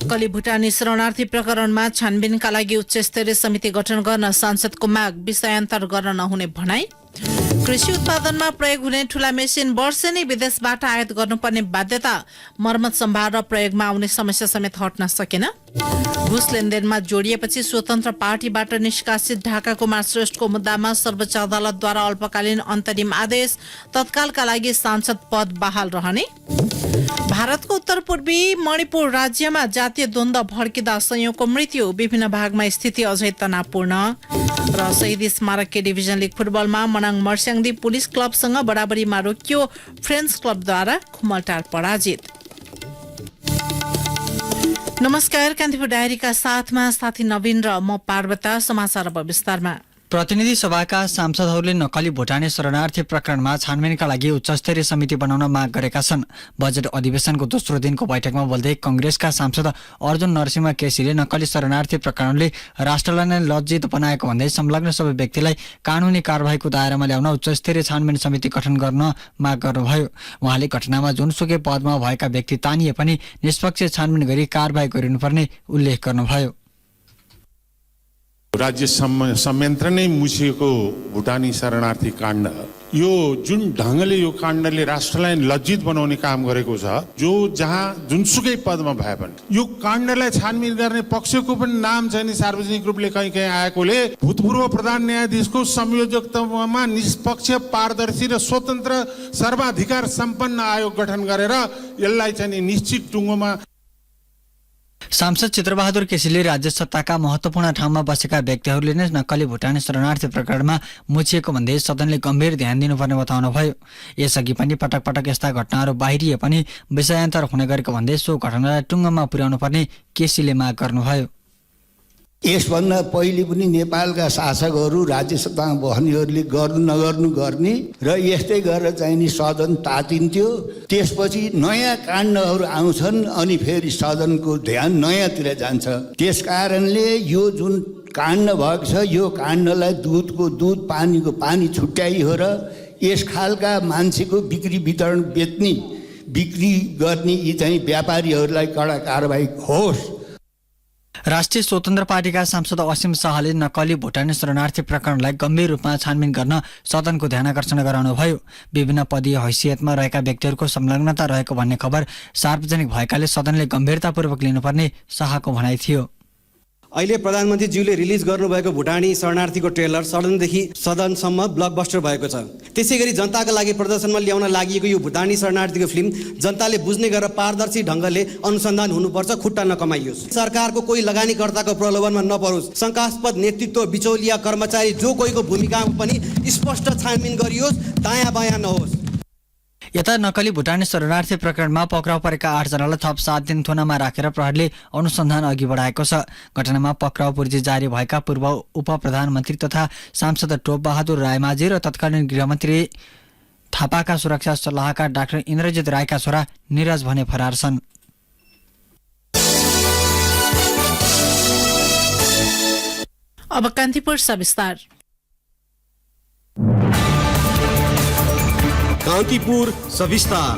नक्कली भुटानी शरणार्थी प्रकरणमा छानबिनका लागि उच्चस्तरीय समिति गठन गर्न सांसदको माग, विषयान्तर गर्न नहुने भनाई। कृषि उत्पादनमा प्रयोग हुने ठूला मेसिन वर्षेनी विदेशबाट आयात गर्नुपर्ने बाध्यता, मर्मत सम्भार र प्रयोगमा आउने समस्या समेत हट्न सकेन। घुस लेनदेनमा जोडिएपछि स्वतन्त्र पार्टीबाट निष्कासित ढाका कुमार श्रेष्ठको मुद्दामा सर्वोच्च अदालतद्वारा अल्पकालीन अन्तरिम आदेश, तत्कालका लागि सांसद पद बहाल रहने। भारतको उत्तर पूर्वी मणिपुर राज्यमा जातीय द्वन्द्व भड्किँदा संयौंको मृत्यु, विभिन्न भागमा स्थिति अझै तनावपूर्ण। र शहीद स्मारक के डिभिजन लीग फुटबलमा मनाङ मर्स्याङदी पुलिस क्लबसँग बराबरीमा रोकियो, फ्रेन्च क्लबद्वारा खुमलटार पराजित। नमस्कार, कान्तिपुर डायरीका साथमा साथी नवीन र म पार्वता। समाचार अब विस्तारमा। प्रतिनिधि सभाका सांसदहरूले नक्कली भुटानी शरणार्थी प्रकरणमा छानबिनका लागि उच्चस्तरीय समिति बनाउन माग गरेका छन्। बजेट अधिवेशनको दोस्रो दिनको बैठकमा बोल्दै कंग्रेसका सांसद अर्जुन नरसिंह केसीले नक्कली शरणार्थी प्रकरणले राष्ट्रलाई नै लज्जित बनाएको भन्दै संलग्न सबै व्यक्तिलाई कानूनी कारबाहीको दायरामा ल्याउन उच्चस्तरीय छानबिन समिति गठन गर्न माग गर्नुभयो। उहाँले घटनामा जुनसुकै पदमा भएका व्यक्ति तानिए पनि निष्पक्ष छानबिन गरी कारबाही गरिनुपर्ने उल्लेख गर्नुभयो। राज्य संयन्त्र नै मुछिएको भुटानी शरणार्थी काण्ड, यो जुन ढङ्गले यो काण्डले राष्ट्रलाई लज्जित बनाउने काम गरेको छ, जो जहाँ जुनसुकै पदमा भए पनि यो काण्डलाई छानबिन गर्ने पक्षको पनि नाम छैन। सार्वजनिक रूपले कहीँ कहीँ आएकोले भूतपूर्व प्रधान न्यायाधीशको संयोजकत्वमा निष्पक्ष, पारदर्शी र स्वतन्त्र सर्वाधिकार सम्पन्न आयोग गठन गरेर यसलाई चाहिँ निश्चित टुङ्गोमा। सांसद चित्रबहादुर केसीले राज्य सत्ताका महत्वपूर्ण ठाउँमा बसेका व्यक्तिहरूले नै नक्कली भुटानी शरणार्थी प्रकरणमा मुछिएको भन्दै सदनले गम्भीर ध्यान दिनुपर्ने बताउनुभयो। यसअघि पनि पटक पटक यस्ता घटनाहरू बाहिरिए पनि विषयान्तर हुने गरेको भन्दै सो घटनालाई टुङ्गोमा पुर्याउनु पर्ने केसीले माग गर्नुभयो। यसभन्दा पहिले पनि नेपालका शासकहरू, राज्य सत्तामा बस्नेहरूले गर्नु नगर्नु गर्ने र यस्तै गरेर चाहिँ नि सदन तातिन्थ्यो। त्यसपछि नयाँ काण्डहरू आउँछन् अनि फेरि सदनको ध्यान नयाँतिर जान्छ। त्यस कारणले यो जुन काण्ड भएको छ, यो काण्डलाई दुधको दुध, पानीको पानी छुट्याइ हो र यस खालका मान्छेको बिक्री वितरण, बेच्ने बिक्री गर्ने यी चाहिँ व्यापारीहरूलाई कडा कारबाही होस्। राष्ट्रिय स्वतन्त्र पार्टीका सांसद असीम शाहले नक्कली भुटानी शरणार्थी प्रकरणलाई गम्भीर रूपमा छानबिन गर्न सदनको ध्यानाकर्षण गराउनुभयो। विभिन्न पदीय हैसियतमा रहेका व्यक्तिहरूको संलग्नता रहेको भन्ने खबर सार्वजनिक भएकाले सदनले गम्भीरतापूर्वक लिनुपर्ने शाहको भनाइ थियो। अहिले प्रधानमन्त्रीज्यूले रिलिज गर्नुभएको भुटानी शरणार्थीको ट्रेलर सदनदेखि सदनसम्म ब्लकबस्टर भएको छ। त्यसैगरी जनताका लागि प्रदर्शनमा ल्याउन लागि यो भुटानी शरणार्थीको फिल्म जनताले बुझ्ने गरेर पारदर्शी ढङ्गले अनुसन्धान हुनुपर्छ, खुट्टा नकमाइयोस्। सरकारको कोही लगानीकर्ताको प्रलोभनमा नपरोस्। शङ्कास्पद नेतृत्व, बिचौलिया कर्मचारी जो कोहीको भूमिकामा पनि स्पष्ट छानबिन गरियोस्, दायाँ बायाँ नहोस्। यता नक्कली भुटानी शरणार्थी प्रकरणमा पक्राउ परेका 8 जनालाई थप 7 दिन थुनामा राखेर प्रहरीले अनुसन्धान अघि बढाएको छ। घटनामा पक्राउ पूर्जी जारी भएका पूर्व उप प्रधानमन्त्री तथा सांसद टोप बहादुर रायमाझी र तत्कालीन गृहमन्त्री थापाका सुरक्षा सल्लाहकार डाक्टर इन्द्रजित रायका छोरा निरज भने फरार छन्। अब कान्तिपुर सविस्तार। कान्तिपुर सविस्तार।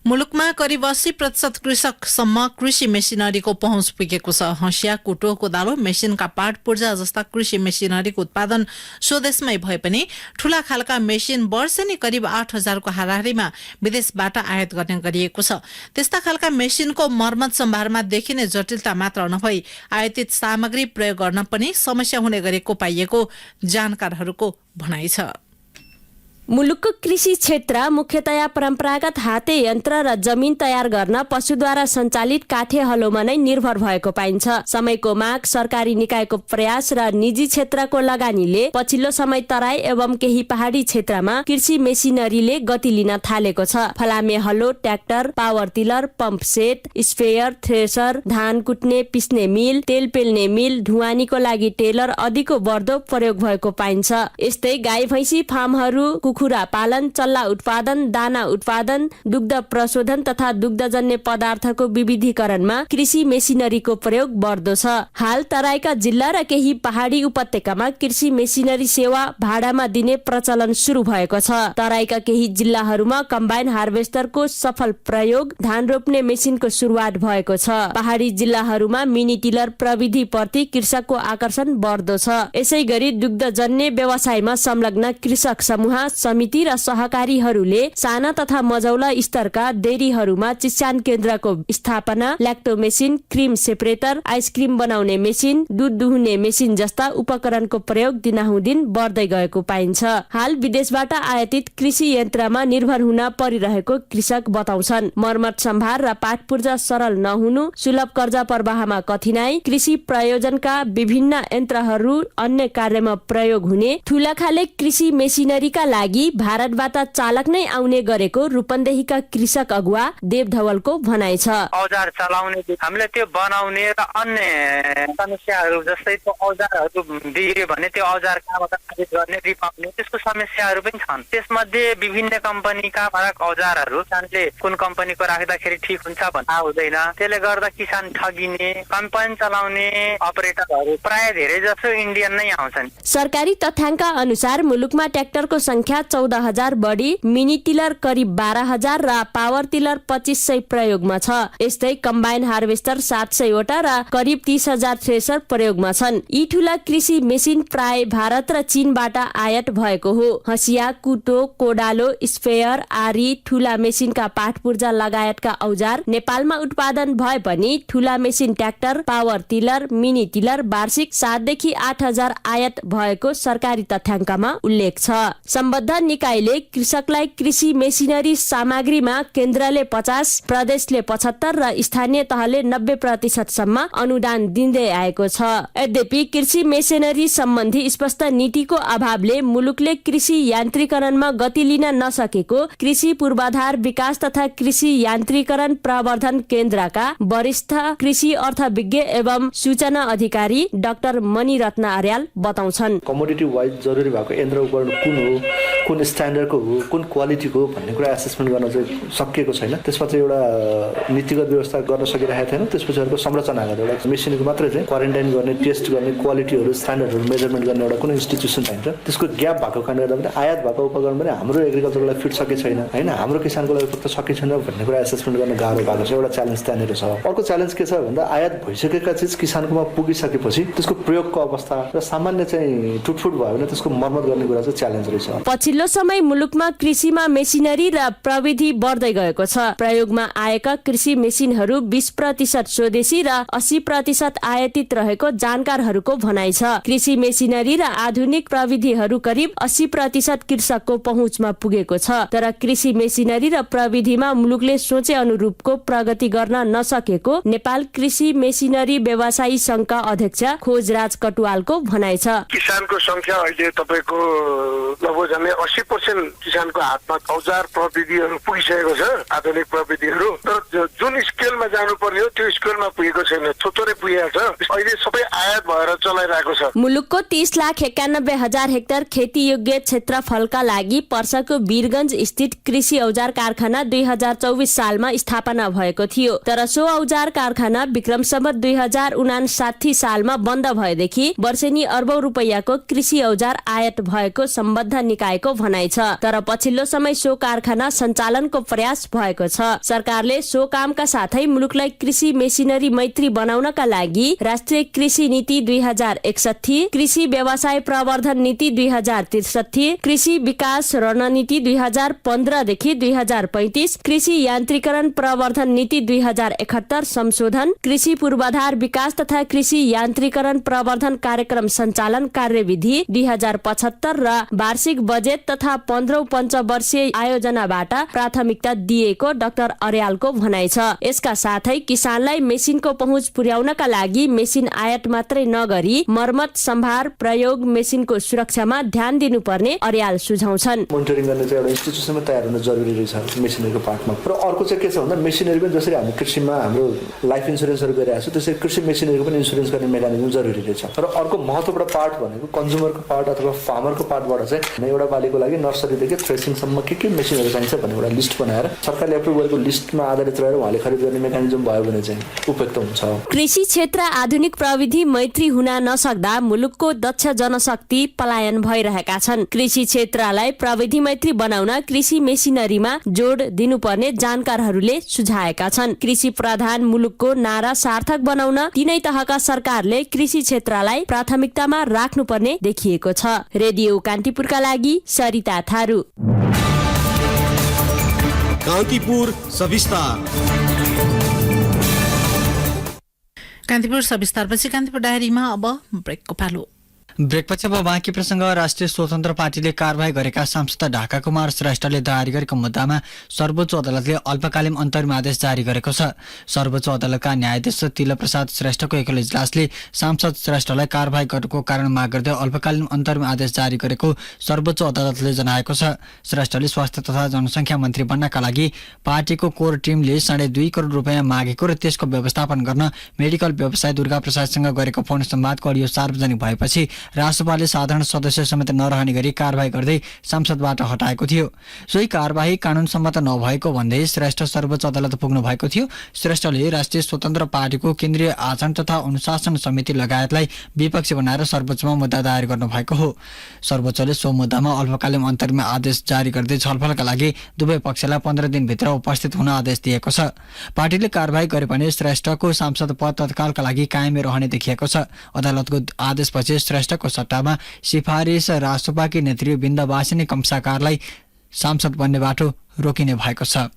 मुलुकमा करिब 80% कृषकसम्म कृषि मेसिनरीको पहुँच पुगेको छ। हँसिया, कुटो, कोदालो, मेसिनका पार्ट पूर्जा जस्ता कृषि मेसिनरीको उत्पादन स्वदेशमै भए पनि ठूला खालका मेसिन वर्षेनी करिब 8,000 को हाराहारीमा विदेशबाट आयात गर्ने गरिएको छ। त्यस्ता खालका मेसिनको मर्मत सम्भारमा देखिने जटिलता मात्र नभई आयातित सामग्री प्रयोग गर्न पनि समस्या हुने गरेको पाइएको जानकारहरूको भनाइ छ। मुलुकको कृषि क्षेत्र मुख्यतया परम्परागत हाते यन्त्र र जमिन तयार गर्न पशुद्वारा सञ्चालित काठे हलोमा नै निर्भर भएको पाइन्छ। समयको माग, सरकारी निकायको प्रयास र निजी क्षेत्रको लगानीले पछिल्लो समय तराई एवं केही पहाडी क्षेत्रमा कृषि मेसिनरीले गति लिन थालेको छ। फलामे हलो, tractor, power tiller, pump set, sprayer, thresher, धान कुट्ने पिस्ने मिल, तेल पेल्ने मिल, ढुवानीको लागि टेलर आदिको बढ्दो प्रयोग भएको पाइन्छ। यस्तै गाई भैँसी फार्महरू, कुखुरा पालन, चल्ला उत्पादन, दाना उत्पादन, दुग्ध प्रशोधन तथा दुग्धजन्य पदार्थको विविधीकरणमा कृषि मेसिनरीको प्रयोग बढ्दो छ। हाल तराईका जिल्ला र केही पहाडी उपत्यकामा कृषि मेसिनरी सेवा भाडामा दिने प्रचलन सुरु भएको छ। तराईका केही जिल्लाहरूमा कम्बाइन हार्भेस्टरको सफल प्रयोग, धान रोप्ने मेसिनको सुरुवात भएको छ। पहाडी जिल्लाहरूमा मिनी टिलर प्रविधि प्रति कृषकको आकर्षण बढ्दो छ। यसै गरी दुग्धजन्य व्यवसायमा संलग्न कृषक समूह, समिति र सहकारीहरूले साना तथा मझौला स्तरका डेरीहरूमा चिस्यान केन्द्रको स्थापना, lacto machine, cream separator, ice cream बनाउने मेसिन, दूध दुहुने मेसिन जस्ता उपकरणको प्रयोग दिनाहुदिन बढ्दै गएको पाइन्छ। हाल विदेशबाट आयातित कृषि यन्त्रमा निर्भर हुन परिरहेको कृषक बताउँछन्। मर्मत सम्भार र पाठपूर्जा सरल नहुनु, सुलभ कर्जा प्रवाहमा कठिनाई, कृषि प्रयोजनका विभिन्न यन्त्रहरू अन्य कार्यमा प्रयोग हुने, ठूलाखाले कृषि मेसिनरीका लागि भारतबाट चालक नै आउने गरेको रूपन्देहीका कृषक अगुवा देव धवलको भनाइ छ। औजार चलाउने, हामीले त्यो बनाउने र अन्य समस्याहरू जस्तै त्यो औजारहरू बिग्रियो भने त्यो औजार कहाँबाट खरिद गर्ने, रिपाउने, त्यसको समस्याहरू पनि छन्। त्यसमध्ये विभिन्न कम्पनीका फरक औजारहरू किसानले कुन कम्पनीको राख्दाखेरि ठिक हुन्छ भन्ने थाहा हुँदैन। त्यसले गर्दा किसान ठगिने, कम्पनी चलाउने अपरेटरहरू प्राय धेरै जसो इन्डियन नै आउँछन्। सरकारी तथ्याङ्क अनुसार मुलुकमा ट्र्याक्टरको संख्या 14,000 बढी, मिनी टिलर करिब 12,000 र पावर टिलर 2500 प्रयोगमा छ। यस्तै कम्बाइन हार्भेस्टर 700 वटा र करिब 30,000 थ्रेसर प्रयोगमा छन्। यी ठूला कृषि मेसिन प्राय भारत र चीनबाट आयात भएको हो। हँसिया, कुटो, कोडालो, स्पेयर, आरी, ठूला मेसिनका पाठपूर्जा लगायतका औजार नेपालमा उत्पादन भए पनि ठूला machine tractor, power tiller, mini tiller वार्षिक 7,000 देखि 8,000 आयात भएको सरकारी तथ्याङ्कमा उल्लेख छ। सम्बद्ध निकायले कृषकलाई कृषि मेसिनरी सामग्रीमा केन्द्रले 50%, प्रदेशले 75% र स्थानीय तहले 90% सम्म अनुदान दिँदै आएको छ। यद्यपि कृषि मेसिनरी सम्बन्धी स्पष्ट नीतिको अभावले मुलुकले कृषि यान्त्रिकरणमा गति लिन नसकेको कृषि पूर्वाधार विकास तथा कृषि यान्त्रिकरण प्रवर्धन केन्द्रका वरिष्ठ कृषि अर्थविज्ञ एवं सूचना अधिकारी डाक्टर मणिरत्न अर्याल बताउँछन्। कमोडिटी वाइज जरुरी भएको यन्त्र उपकरण कुन हो, कुन स्ट्यान्डर्डको हो, कुन क्वालिटीको हो भन्ने कुरा एसेसमेन्ट गर्न चाहिँ सकिएको छैन। त्यसमा चाहिँ एउटा नीतिगत व्यवस्था गर्न सकिरहेको थिएन। त्यसपछि अर्को संरचनागत एउटा मेसिनको मात्रै चाहिँ क्वारेन्टाइन गर्ने, टेस्ट गर्ने, क्वालिटीहरू, स्ट्यान्डर्डहरू मेजरमेन्ट गर्ने एउटा कुनै इन्स्टिट्युसन चाहिन्छ। त्यसको ग्याप भएको कारणले गर्दा पनि आयात भएको उपकरण पनि हाम्रो एग्रिकल्चरको लागि फिट सके छैन होइन, हाम्रो किसानको लागि फिट सके छैन भन्ने कुरा एसेसमेन्ट गर्न गाह्रो भएको छ। एउटा च्यालेन्ज त्यहाँनिर छ। अर्को च्यालेन्ज के छ भन्दा आयात भइसकेका चिज किसानकोमा पुगिसकेपछि त्यसको प्रयोगको अवस्था र सामान्य चाहिँ टुटफुट भयो भने त्यसको मर्मत गर्ने कुरा चाहिँ च्यालेन्ज रहेछ। पछिल्लो समय मुलुकमा कृषिमा मेसिनरी र प्रविधि बढ्दै गएको छ। प्रयोगमा आएका कृषि मेसिनहरू 20% स्वदेशी र 80% आयातित रहेको जानकारहरूको भनाइ छ। कृषि मेसिनरी र आधुनिक प्रविधिहरू करिब 80% कृषकको पहुँचमा पुगेको छ। तर कृषि मेसिनरी र प्रविधिमा मुलुकले सोचे अनुरूपको प्रगति गर्न नसकेको नेपाल कृषि मेसिनरी व्यवसायी संघका अध्यक्ष खोजराज कटुवालको भनाइ छ। किसानको संख्या अहिले तपाईको लगभग झन्डै 80% किसानको हातमा औजार प्रविधिहरू पुगिसकेको छ, आधुनिक प्रविधिहरू। तर जुन स्केलमा जानुपर्ने हो त्यो स्केलमा पुगेको छैन, थोरै पुगेको छ। अहिले सबै आयात भएर चलाइरहेको छ। मुलुकको 30,91,000 हेक्टर खेती योग्य क्षेत्रफलका लागि पर्साको वीरगञ्ज स्थित कृषि औजार कारखाना 2024 सालमा स्थापना भएको थियो। तर सो औजार कारखाना विक्रम सम्वत 2059 सालमा बन्द भएदेखि वर्षेनी अर्बौं रुपैयाँको कृषि औजार आयात भएको सम्बद्ध निकायको भनाइ छ। तर पछिल्लो समय सो कारखाना सञ्चालनको प्रयास भएको छ। सरकारले सो कामका साथै मुलुकलाई कृषि मेसिनरी मैत्री बनाउनका लागि राष्ट्रिय कृषि नीति 2061, कृषि व्यवसाय प्रवर्धन नीति 2063, कृषि विकास रणनीति 2015 देखि 2035, कृषि यान्त्रिकरण प्रवर्धन नीति 2071 संशोधन, कृषि पूर्वाधार विकास तथा कृषि यान्त्रिकरण प्रवर्धन कार्यक्रम सञ्चालन कार्यविधि 2075 र वार्षिक बजेट तथा 15औं पञ्चवर्षीय आयोजनाबाट प्राथमिकता दिएको डाक्टर अर्यालको भनाइ छ। यसका साथै किसानलाई मेसिनको पहुँच पुर्याउनका लागि मेसिन आयात मात्रै नगरी मर्मत, सम्भार, प्रयोग, मेसिनको सुरक्षामा ध्यान दिनुपर्ने अर्याल सुझाउँछन्। मोनिटरिङ गर्ने चाहिँ एउटा इन्स्टिट्युसनमा तयार हुन जरुरी रहेछ मेसिनरीको पार्टमा। र अर्को चाहिँ के छ भन्दा मेसिनरी पनि जसरी हामी कृषिमा हाम्रो लाइफ इन्सुरेन्सहरू गरिरहेको छौँ त्यसरी कृषि मेसिनरीको पनि इन्सुरेन्स गर्ने मेकानिजम जरुरी रहेछ। र अर्को महत्त्वपूर्ण पार्ट भनेको कन्ज्युमरको पार्ट अथवा फार्मरको पार्टबाट चाहिँ एउटा बालीको लागि नर्सरीदेखि थ्रेसिङसम्म के मेसिनहरू चाहिन्छ भन्ने एउटा लिस्ट बनाएर सरकारले एप्रुभ गरेको लिस्टमा आधारित रहेर उहाँले खरिद गर्ने मेकानिजम भयो भने चाहिँ उपयुक्त हुन्छ। कृषि क्षेत्र आधुनिक प्रविधि मैत्री हुन नसक्दा मुलुकको दक्ष जनशक्ति पलायन भइरहेका छन्। कृषि क्षेत्रलाई प्रविधि मैत्री बनाउन कृषि मेसिनरीमा जोड दिनुपर्ने जानकारहरूले सुझाएका छन्। कृषि प्रधान मुलुकको नारा सार्थक बनाउन तीनै तहका सरकारले कृषि क्षेत्रलाई प्राथमिकतामा राख्नुपर्ने देखिएको छ। रेडियो कान्तिपुरका लागि सरिता थारू। कान्तिपुर सविस्तार। कान्तिपुर सविस्तारपछि कान्तिपुर डायरीमा अब ब्रेकको पालो। ब्रेकपछि अब बाँकी प्रसङ्ग। राष्ट्रिय स्वतन्त्र पार्टीले कारबाही गरेका सांसद ढाका कुमार श्रेष्ठले दायर गरेको मुद्दामा सर्वोच्च अदालतले अल्पकालीन अन्तरिम आदेश जारी गरेको छ। सर्वोच्च अदालतका न्यायाधीश तिलप्रसाद श्रेष्ठको एकल इजलासले सांसद श्रेष्ठलाई कारबाही गर्नुको कारण माग गर्दै अल्पकालीन अन्तरिम आदेश जारी गरेको सर्वोच्च अदालतले जनाएको छ। श्रेष्ठले स्वास्थ्य तथा जनसङ्ख्या मन्त्री बन्नका लागि पार्टीको कोर टिमले 2.5 करोड रुपियाँ मागेको र त्यसको व्यवस्थापन गर्न मेडिकल व्यवसायी दुर्गा प्रसादसँग गरेको फोन संवादको अडियो सार्वजनिक भएपछि रासपाले साधारण सदस्य समेत नरहने गरी कारबाही गर्दै संसदबाट हटाएको थियो। सोही कारबाही कानून सम्मत नभएको भन्दै श्रेष्ठ सर्वोच्च अदालत पुग्नु भएको थियो। श्रेष्ठले राष्ट्रिय स्वतन्त्र पार्टीको केन्द्रीय आचरण तथा अनुशासन समिति लगायतलाई विपक्षी बनाएर सर्वोच्चमा मुद्दा दायर गर्नु भएको हो। सर्वोच्चले सो मुद्दामा अल्पकालीन अन्तरिम आदेश जारी गर्दै छलफलका लागि दुवै पक्षलाई 15 दिनभित्र उपस्थित हुन आदेश दिएको छ। पार्टीले कारबाही गरे भने श्रेष्ठको सांसद पद तत्कालका लागि कायमै रहने देखिएको छ। अदालतको आदेशपछि श्रेष्ठको सट्टामा सिफारिस रासोपाकी नेत्री बिन्दवासिनी कम्साकारलाई सांसद बन्ने बाटो रोकिने भएको छ।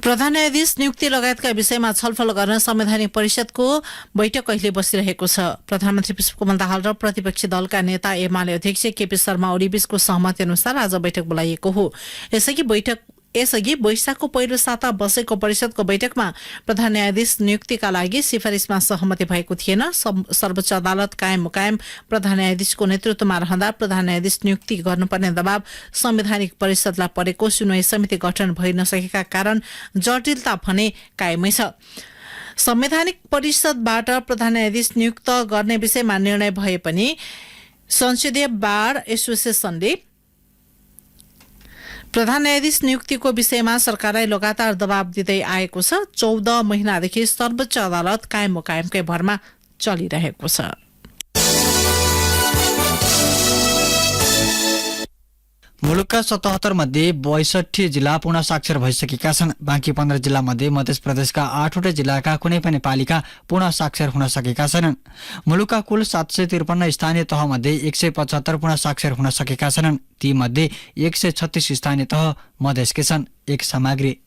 प्रधान न्यायाधीश नियुक्ति लगायतका विषयमा छलफल गर्न संवैधानिक परिषदको बैठक कहिले बसिरहेको छ। प्रधानमन्त्री पुष्पकमल दाहाल र प्रतिपक्षी दलका नेता एमाले अध्यक्ष केपी शर्मा ओलीबीचको सहमति अनुसार आज बैठक बोलाइएको हो। यसअघि वैशाखको पहिलो साता बसेको परिषदको बैठकमा प्रधान न्यायाधीश नियुक्तिका लागि सिफारिसमा सहमति भएको थिएन। सर्वोच्च अदालत कायम मुकायम प्रधान न्यायाधीशको नेतृत्वमा रहँदा प्रधान न्यायाधीश नियुक्ति गर्नुपर्ने दबाव संवैधानिक परिषदलाई परेको सुनवाई समिति गठन भइ नसकेका कारण जटिलता भने कायमै छ। संवैधानिक परिषदबाट प्रधान न्यायाधीश नियुक्त गर्ने विषयमा निर्णय भए पनि संसदीय बार एसोसिएसनले प्रधान न्यायाधीश नियुक्तिको विषयमा सरकारलाई लगातार दबाव दिँदै आएको छ। 14 महिनादेखि सर्वोच्च अदालत कायम मुकायमकै भरमा चलिरहेको छ। मुलुकका 77 मध्ये 62 जिल्ला पूर्ण साक्षर भइसकेका छन्। बाँकी 15 जिल्ला मध्ये मध्य प्रदेशका 8वटै जिल्लाका कुनै पनि पालिका पूर्ण साक्षर हुन सकेका छैनन्। मुलुकका कुल 753 स्थानीय तह मध्ये 175 पूर्ण साक्षर हुन सकेका छैनन्। ती मध्ये 136 स्थानीय तह मधेसकै छन्। एक सामग्री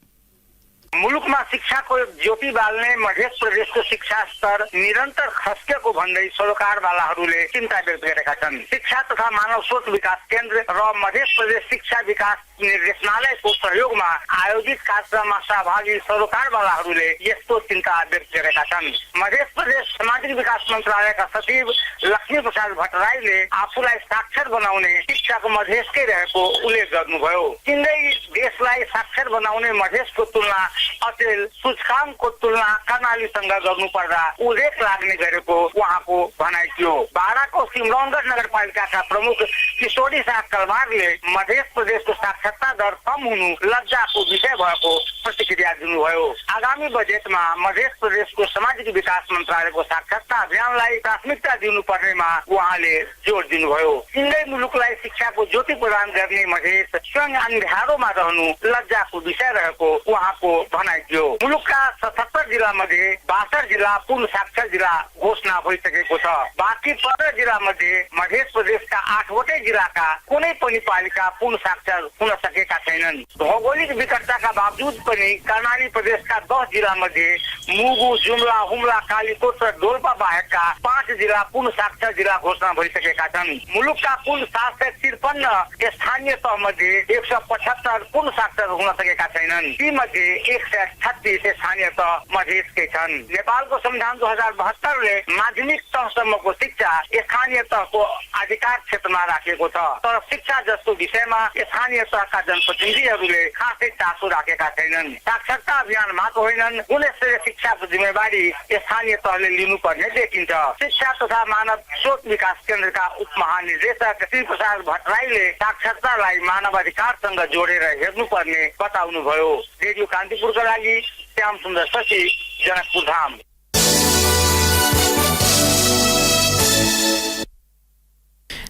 मुलुकमा शिक्षाको ज्योति बाल्ने मध्य प्रदेशको शिक्षा स्तर निरन्तर खस्केको भन्दै सरोकारवालाहरूले चिन्ता व्यक्त गरेका छन्। शिक्षा तथा मानव स्रोत विकास केन्द्र र मध्य प्रदेश शिक्षा विकास निर्देशनालयको सहयोगमा आयोजित कार्यक्रममा सहभागी सरोकारवालाहरूले यस्तो चिन्ता व्यक्त गरेका छन्। मध्य प्रदेश सामाजिक विकास मन्त्रालयका सचिव लक्ष्मी प्रसाद भट्टराईले आफूलाई साक्षर बनाउने शिक्षाको मधेसकै रहेको उल्लेख गर्नुभयो। तिनले देशलाई साक्षर बनाउने मधेसको तुलना अचेल सूचकाङ्कको तुलना कर्णालीसँग गर्नुपर्दा उल्लेख लाग्ने गरेको उहाँको भनाइ थियो। बाराको सिमरौनगढ नगरपालिकाका प्रमुख किशोरी शाह कलवारले मध्य प्रदेशको साक्षरता दर कम हुनु लज्जाको विषय भएको प्रतिक्रिया दिनुभयो। आगामी बजेटमा मध्य प्रदेशको सामाजिक विकास मन्त्रालयको साक्षरता अभियानलाई प्राथमिकता दिनुपर्नेमा उहाँले जोड दिनुभयो। सिँगै मुलुकलाई शिक्षाको ज्योति प्रदान गर्ने मधेस स्वयं अन्ध्यारोमा रहनु लज्जाको विषय रहेको उहाँको भनाइ थियो। मुलुकका 77 जिल्ला मध्ये 62 जिल्ला पूर्ण साक्षर जिल्ला घोषणा भइसकेको छ। बाँकी 15 जिल्ला मध्ये मध्य प्रदेशका 8वटै जिल्लाका कुनै पनि पालिका पूर्ण साक्षर हुन सकेका छैनन्। भौगोलिक विकटताका बावजुद पनि कर्णाली प्रदेशका 10 जिल्ला मध्ये मुगु, जुम्ला, हुम्ला, कालीकोट र डोल्पा बाहेकका 5 जिल्ला पूर्ण साक्षर जिल्ला घोषणा भइसकेका छन्। मुलुकका कुल 753 स्थानीय तह मध्ये 175 पूर्ण साक्षर हुन सकेका छैनन्। ती मध्ये 136 स्थानीय तह मधेसकै छन्। नेपालको संविधान 2072ले माध्यमिक तहसम्मको शिक्षा स्थानीय तहको अधिकार क्षेत्रमा राखेको छ। तर शिक्षा जस्तो विषयमा स्थानीय तह विभागका जनप्रतिनिधिहरूले खासै चासो राखेका छैनन्। साक्षरता अभियान मात्र होइनन्, गुणस्तरीय शिक्षाको जिम्मेवारी स्थानीय तहले लिनुपर्ने देखिन्छ। शिक्षा तथा मानव स्रोत विकास केन्द्रका उपमहानिर्देशक श्री प्रसाद भट्टराईले साक्षरतालाई मानवाधिकारसँग जोडेर हेर्नुपर्ने बताउनुभयो। रेडियो कान्तिपुरका लागि श्याम सुन्दर शशी, जनकपुर धाम।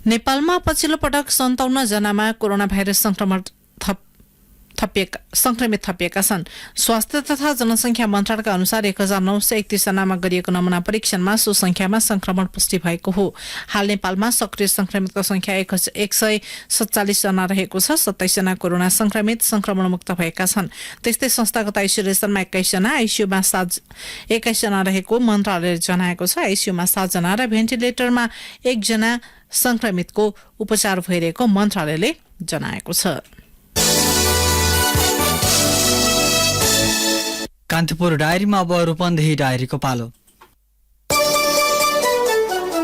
नेपालमा पछिल्लो पटक 57 जनामा कोरोना भाइरस संक्रमित थपिएका छन्। स्वास्थ्य तथा जनसंख्या मन्त्रालयका अनुसार 1931 जनामा गरिएको नमूना परीक्षणमा सो संख्यामा संक्रमण पुष्टि भएको हो। हाल नेपालमा सक्रिय संक्रमितको संख्या 147 जना रहेको छ। 27 जना कोरोना संक्रमित संक्रमणमुक्त भएका छन्। त्यस्तै संस्थागत आइसोलेसनमा 21 जना, आइसियुमा 21 जना रहेको मन्त्रालयले जनाएको छ। आइसियुमा 7 जना र भेन्टिलेटरमा 1 जना संक्रमितको उपचार भइरहेको मन्त्रालयले जनाएको छ। कान्तिपुर डायरीमा अब रूपन्देही डायरीको पालो।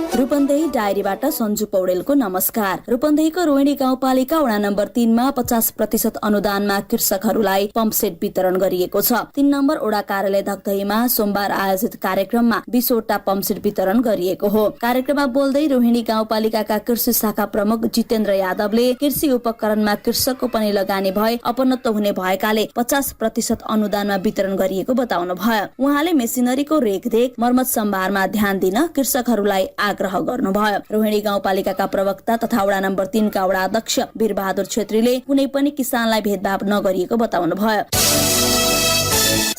रूपन्देही डायरीबाट सञ्जु पौडेलको नमस्कार। रूपन्देहीको रोहिणी गाउँपालिका वडा नम्बर 3 मा 50% अनुदानमा कृषकहरूलाई पम्पसेट वितरण गरिएको छ। 3 नम्बर वडा कार्यालय धक्धहीमा सोमबार आयोजित कार्यक्रममा 20 वटा पम्पसेट वितरण गरिएको हो। कार्यक्रममा बोल्दै रोहिणी गाउँपालिकाका कृषि शाखा प्रमुख जितेन्द्र यादवले कृषि उपकरणमा कृषकको पनि लगानी भए अपनत्व हुने भएकाले 50% अनुदानमा वितरण गरिएको बताउनु भयो। उहाँले मेसिनरीको रेखदेख मर्मत सम्भारमा ध्यान दिन कृषकहरूलाई आग्रह गर्नुभयो। रोहिणी गाउँपालिकाका प्रवक्ता तथा वडा नम्बर 3 का वडा अध्यक्ष वीरबहादुर छेत्रीले कुनै पनि किसानलाई भेदभाव नगरिएको बताउनुभयो।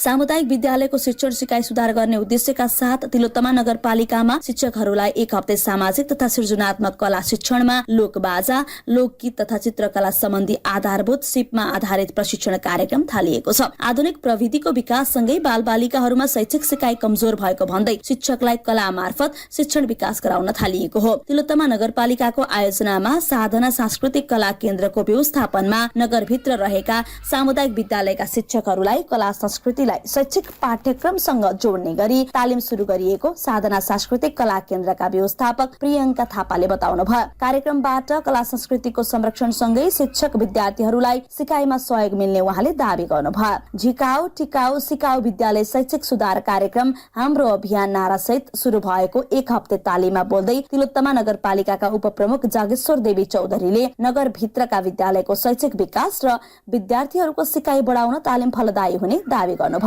सामुदायिक विद्यालयको शिक्षण सिकाइ सुधार गर्ने उद्देश्यका साथ तिलोत्तमा नगरपालिकामा शिक्षकहरूलाई 1 हप्ते सामाजिक तथा सृजनात्मक कला शिक्षणमा लोकबाजा, लोकगीत तथा चित्रकला सम्बन्धी आधारभूत सिपमा आधारित प्रशिक्षण कार्यक्रम थालिएको छ। आधुनिक प्रविधिको विकाससँगै बालबालिकाहरूमा शैक्षिक सिकाइ कमजोर भएको भन्दै शिक्षकलाई कला मार्फत शिक्षण विकास गराउन थालिएको हो। तिलोत्तमा नगरपालिकाको आयोजनामा साधना सांस्कृतिक कला केन्द्रको व्यवस्थापनमा नगरभित्र रहेका सामुदायिक विद्यालयका शिक्षकहरूलाई कला संस्कृतिलाई शैक्षिक पाठ्यक्रमसँग जोड्ने गरी तालिम सुरु गरिएको साधना सांस्कृतिक कला केन्द्रका व्यवस्थापक प्रियंका थापाले बताउनु भयो। कार्यक्रमबाट कला संस्कृतिको संरक्षणसँगै शिक्षक विद्यार्थीहरूलाई सिकाइमा सहयोग मिल्ने उहाँले दावी गर्नुभयो। झिकाउ टिकाउ सिकाउ विद्यालय शैक्षिक सुधार कार्यक्रम हाम्रो अभियान नारासहित सुरु भएको 1 हप्ते तालिममा बोल्दै तिलोत्तमा नगरपालिकाका उपप्रमुख जागेश्वर देवी चौधरीले नगरभित्रका विद्यालयको शैक्षिक विकास र विद्यार्थीहरूको सिकाइ बढाउन तालिम फलदायी हुने दावी गर्नुभयो।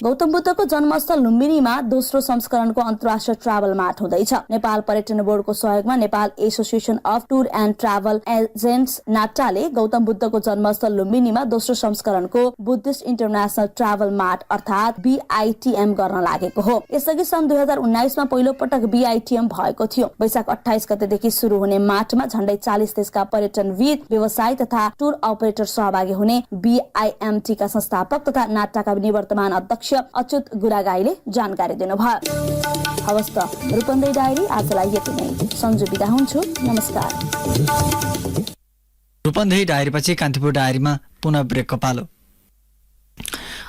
गौतम बुद्धको जन्मस्थल लुम्बिनीमा दोस्रो संस्करणको अन्तर्राष्ट्रिय ट्राभल मार्ट हुँदैछ। नेपाल पर्यटन बोर्डको सहयोगमा Nepal association of tour and travel agents नाटाले गौतम बुद्धको जन्मस्थल लुम्बिनीमा दोस्रो संस्करणको बुद्धिस्ट इन्टरनेशनल ट्राभल मार्ट अर्थात् BITM गर्न लागेको हो। यसअघि सन् 2019 मा पहिलो पटक BITM भएको थियो। वैशाख 28 गतेदेखि सुरु हुने मार्टमा झण्डै 40 देशका पर्यटनविद, व्यवसायी तथा टुर अपरेटर सहभागी हुने BIMT का संस्थापक तथा नाटाका निवर्तमान अध्यक्ष अच्युत गुरागाईले जानकारी दिनुभयो। हवस् त रूपन्देही डायरी आजलाई यति नै। सञ्जु बिदा हुन्छु, नमस्कार। रूपन्देही डायरीपछि कान्तिपुर डायरीमा पुनः ब्रेकको पालो।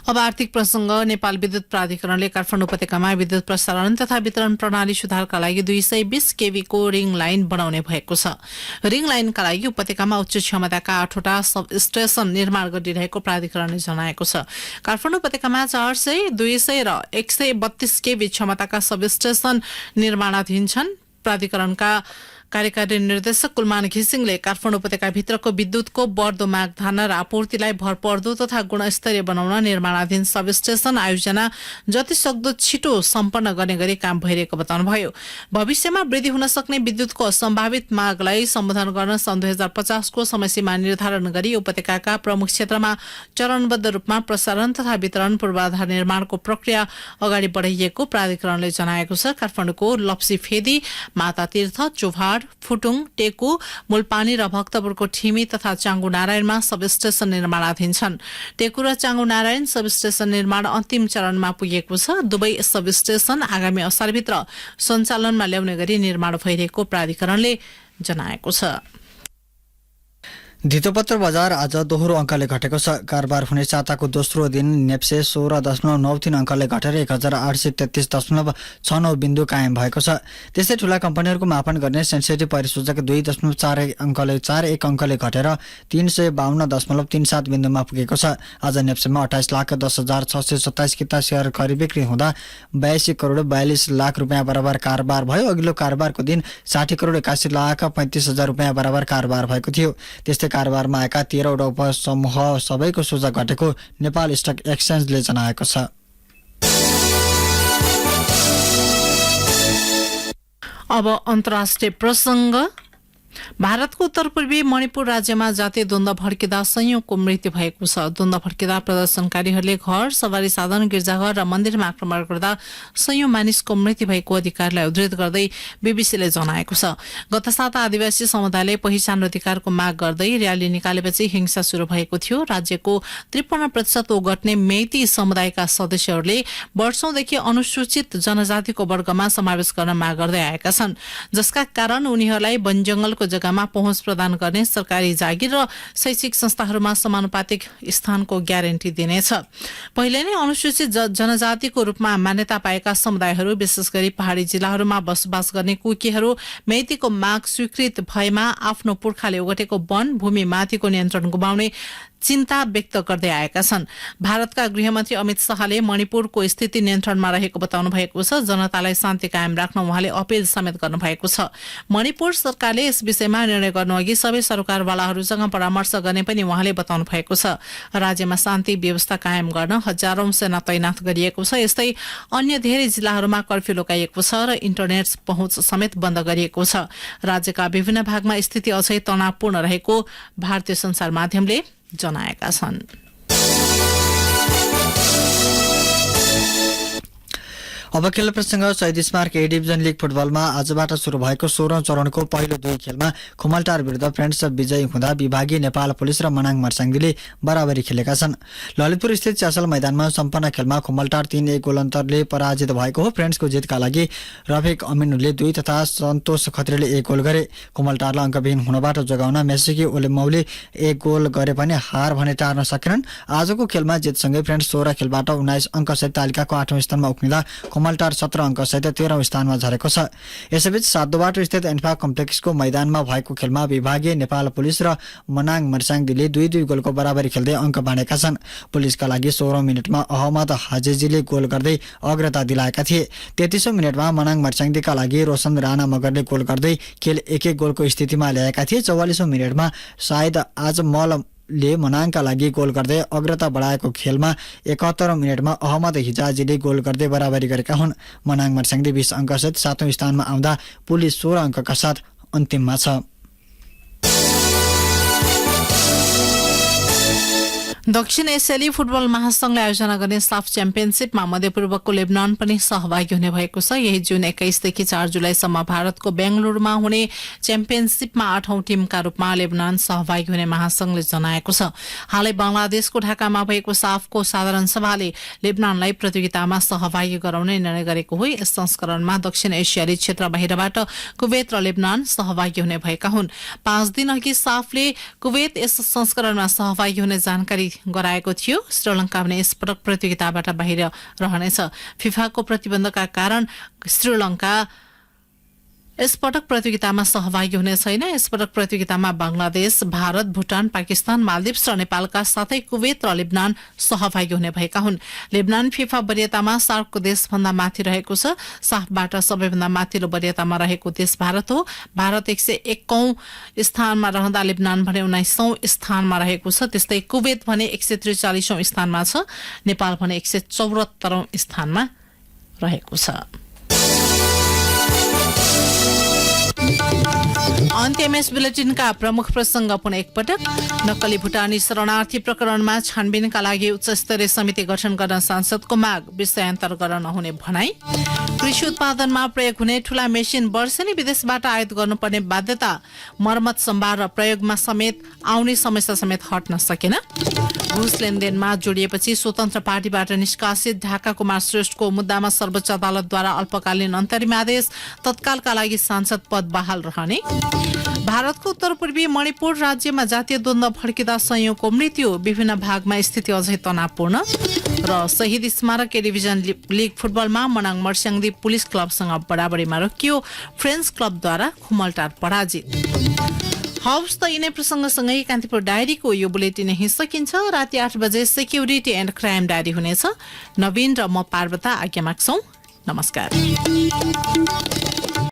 अब आर्थिक प्रसंग। नेपाल विद्युत प्राधिकरणले काठमाडौँ उपत्यकामा विद्युत प्रसारण तथा वितरण प्रणाली सुधारका लागि 220 केवी को रिङ लाइन बनाउने भएको छ। रिङ लाइनका लागि उपत्यकामा उच्च क्षमताका 8 वटा सब स्टेशन निर्माण गरिरहेको प्राधिकरणले जनाएको छ। काठमाडौँ उपत्यकामा 400, 200 र 132 केवी क्षमताका सब स्टेशन निर्माणाधीन छन्। प्राधिकरणका कार्यकारी निर्देशक कुलमान घिसिङले काठमाडौँ उपत्यकाभित्रको विद्युतको बढ्दो माग धान्न र आपूर्तिलाई भरपर्दो तथा गुणस्तरीय बनाउन निर्माणाधीन सब स्टेशन आयोजना जतिसक्दो छिटो सम्पन्न गर्ने गरी काम भइरहेको बताउनुभयो। भविष्यमा वृद्धि हुन सक्ने विद्युतको सम्भावित मागलाई सम्बोधन गर्न सन् 2050 को समयसीमा निर्धारण गरी उपत्यकाका प्रमुख क्षेत्रमा चरणबद्ध रूपमा प्रसारण तथा वितरण पूर्वाधार निर्माणको प्रक्रिया अगाडि बढाइएको प्राधिकरणले जनाएको छ। काठमाडौँको लप्सी फेदी, माता तीर्थ, चोभाड, फुटुङ, टेकु, मुलपानी र भक्तपुरको ठिमी तथा चाङ्गु नारायणमा सबस्टेशन निर्माणाधीन छन्। टेकु र चाङ्गु नारायण सबस्टेशन निर्माण अन्तिम चरणमा पुगेको छ। दुवै सबस्टेशन आगामी असारभित्र सञ्चालनमा ल्याउने गरी निर्माण भइरहेको प्राधिकरणले जनाएको छ। धितोपत्र बजार आज दोहोरो अङ्कले घटेको छ। कारोबार हुने साताको दोस्रो दिन नेप्से 16.93 अङ्कले घटेर 1833.69 बिन्दु कायम भएको छ। त्यस्तै ठूला कम्पनीहरूको मापन गर्ने सेन्सिटिभ परिसूचक 2.41 अङ्कले घटेर 352.37 बिन्दुमा पुगेको छ। आज नेप्सेमा 28,10,627 किता सेयर खरिद बिक्री हुँदा 82 करोड 42 लाख रुपियाँ बराबर कारोबार भयो। अघिल्लो कारोबारको दिन 60 करोड 81 लाख 35 हजार रुपियाँ बराबर कारोबार भएको थियो। त्यस्तै कारोबारमा आएका 13वटा उपसमूह सबैको सूचक घटेको नेपाल स्टक एक्सचेन्जले जनाएको छ। अब अन्तर्राष्ट्रिय प्रसङ्ग। भारतको उत्तरपूर्वी मणिपुर राज्यमा जातीय द्वन्द्व भड्किँदा संयौंको मृत्यु भएको छ। द्वन्द्व भड्किँदा प्रदर्शनकारीहरूले घर, सवारी साधन, गिर्जाघर र मन्दिरमा आक्रमण गर्दा संयौं मानिसको मृत्यु भएको अधिकारीलाई उद्धृत गर्दै बीबीसीले जनाएको छ। गत साता आदिवासी समुदायले पहिचान अधिकारको माग गर्दै र्याली निकालेपछि हिंसा शुरू भएको थियो। राज्यको 53% ओगट्ने मेइती समुदायका सदस्यहरूले वर्षौंदेखि अनुसूचित जनजातिको वर्गमा समावेश गर्न माग गर्दै आएका छन्, जसका कारण उनीहरूलाई वन जंगलको जग्गामा पहुँच प्रदान गर्ने, सरकारी जागिर र शैक्षिक संस्थाहरूमा समानुपातिक स्थानको ग्यारेन्टी दिनेछ। पहिले नै अनुसूचित जनजातिको रूपमा मान्यता पाएका समुदायहरू, विशेष गरी पहाड़ी जिल्लाहरूमा बसोबास गर्ने कुकीहरू मेइतीको माग स्वीकृत भएमा आफ्नो पुर्खाले ओगटेको वन भूमिमाथिको नियन्त्रण गुमाउने चिन्ता व्यक्त गर्दै आएका छन्। भारतका गृहमन्त्री अमित शाहले मणिपुरको स्थिति नियन्त्रणमा रहेको बताउनु भएको छ। जनतालाई शान्ति कायम राख्न उहाँले अपील समेत गर्नुभएको छ। मणिपुर सरकारले यस विषयमा निर्णय गर्नुअघि सबै सरकारवालाहरूसँग परामर्श गर्ने पनि उहाँले बताउनु भएको छ। राज्यमा शान्ति व्यवस्था कायम गर्न हजारौं सेना तैनाथ गरिएको छ। यस्तै अन्य धेरै जिल्लाहरूमा कर्फ्यू लगाइएको छ र इन्टरनेट पहुँच समेत बन्द गरिएको छ। राज्यका विभिन्न भागमा स्थिति अझै तनावपूर्ण रहेको भारतीय सञ्चार माध्यमले जनाएका छन्। अब खेल प्रसङ्ग। शहीद स्मारक ए डिभिजन लीग फुटबलमा आजबाट सुरु भएको 16औं चरणको पहिलो 2 खेलमा खुमलटार विरुद्ध फ्रेन्ड्स विजयी हुँदा विभागीय नेपाल पुलिस र मनाङ मर्साङदीले बराबरी खेलेका छन्। ललितपुर स्थित च्यासल मैदानमा सम्पन्न खेलमा खुमलटार 3-1 गोल अन्तरले पराजित भएको हो। फ्रेन्ड्सको जितका लागि रफिक अमिनुले 2 तथा सन्तोष खत्रीले 1 गोल गरे। खुमलटारलाई अङ्कविहीन हुनबाट जोगाउन मेसिकी ओलेमौले 1 गोल गरे पनि हार भने टार्न सकेनन्। आजको खेलमा जितसँगै फ्रेन्ड्स 16 खेलबाट 19 अङ्कसहित तालिकाको 8औं स्थानमा उक्लिँदा खुमलटार 17 अङ्कसहित 13औं स्थानमा झरेको छ। यसैबीच सातोबाटो स्थित एन्फा कम्प्लेक्सको मैदानमा भएको खेलमा विभागीय नेपाल पुलिस र मनाङ मर्साङदीले 2-2 गोलको बराबरी खेल्दै अङ्क बाँडेका छन्। पुलिसका लागि 16औं मिनेटमा अहमद हाजेजीले गोल गर्दै अग्रता दिलाएका थिए। 33औं मिनेटमा मनाङ मर्साङदीका लागि रोशन राणा मगरले गोल गर्दै खेल 1-1 गोलको स्थितिमा ल्याएका थिए। 44औं मिनेटमा सायद आज ले मनाङका लागि गोल गर्दै अग्रता बढाएको खेलमा 71औं मिनेटमा अहमद हिजाजीले गोल गर्दै बराबरी गरेका हुन्। मनाङ मर्साङदी 20 अङ्कसहित 7औं स्थानमा आउँदा पुलिस 16 अङ्कका साथ अन्तिममा छ। दक्षिण एसियाली फुटबल महासंघले आयोजना गर्ने साफ च्याम्पियनशीपमा मध्यपूर्वको लेबनान पनि सहभागी हुने भएको छ। यही जुन 21 देखि 4 जुलाईसम्म भारतको बेंगलुरुमा हुने च्याम्पियनशीपमा 8औं टिमका रूपमा लेबनान सहभागी हुने महासंघले जनाएको छ। हालै बंगलादेशको ढाकामा भएको साफको साधारण सभाले लेबनानलाई प्रतियोगितामा सहभागी गराउने निर्णय गरेको हो। यस संस्करणमा दक्षिण एसियाली क्षेत्र बाहिरबाट कुवेत र लेबनान सहभागी हुने भएका हुन्। 5 दिन अघि साफले कुवेत यस संस्करणमा सहभागी हुने जानकारी गराएको थियो। श्रीलंका भने यसपटक प्रतियोगिताबाट बाहिर रहनेछ। फिफाको प्रतिबन्धका कारण श्रीलंका यसपटक प्रतियोगितामा सहभागी हुने छैन। यसपटक प्रतियोगितामा बंगलादेश, भारत, भूटान, पाकिस्तान, मालदिप्स र नेपालका साथै कुवेत र लेबनान सहभागी हुने भएका हुन्। लेबनान फिफा वरियतामा सार्कको देशभन्दा माथि रहेको छ। साफबाट सबैभन्दा माथिल्लो वरियतामा रहेको देश भारत हो। भारत 101औं स्थानमा रहँदा लेबनान भने 19औं स्थानमा रहेको छ। त्यस्तै कुवेत भने 143औं स्थानमा छ। नेपाल भने 174औं स्थानमा रहेको छ। अन्त्यमेश बुलेटिनका प्रमुख प्रसंग पुनः एकपटक। नक्कली भुटानी शरणार्थी प्रकरणमा छानबिनका लागि उच्चस्तरीय समिति गठन गर्न सांसदको माग, विषयान्तर गर्न नहुने भनाई। कृषि उत्पादनमा प्रयोग हुने ठूला मेसिन वर्षेनी विदेशबाट आयात गर्नुपर्ने बाध्यता, मर्मत सम्भार र प्रयोगमा समेत आउने समस्या समेत हट्न सकेन। घुस लेनदेनमा जोडिएपछि स्वतन्त्र पार्टीबाट निष्कासित ढाका कुमार श्रेष्ठको मुद्दामा सर्वोच्च अदालतद्वारा अल्पकालीन अन्तरिम आदेश, तत्कालका लागि सांसद पद बहाल रहने। भारतको उत्तर पूर्वी मणिपुर राज्यमा जातीय द्वन्द्व भड्किँदा संयोगको मृत्यु, विभिन्न भागमा स्थिति अझै तनावपूर्ण। र शहीद स्मारक डिभिजन लिग फुटबलमा मनाङ मर्स्याङदी पुलिस क्लबसँग बराबरीमा रोकियो, फ्रेन्च क्लबद्वारा खुमलटार पराजित। हवस् त यिनै प्रसङ्गसँगै कान्तिपुर डायरीको यो बुलेटिन यही सकिन्छ। राति 8 बजे सेक्युरिटी एन्ड क्राइम डायरी हुनेछ। नवीन र म पार्वता आज्ञा माग्छौं। नमस्कार।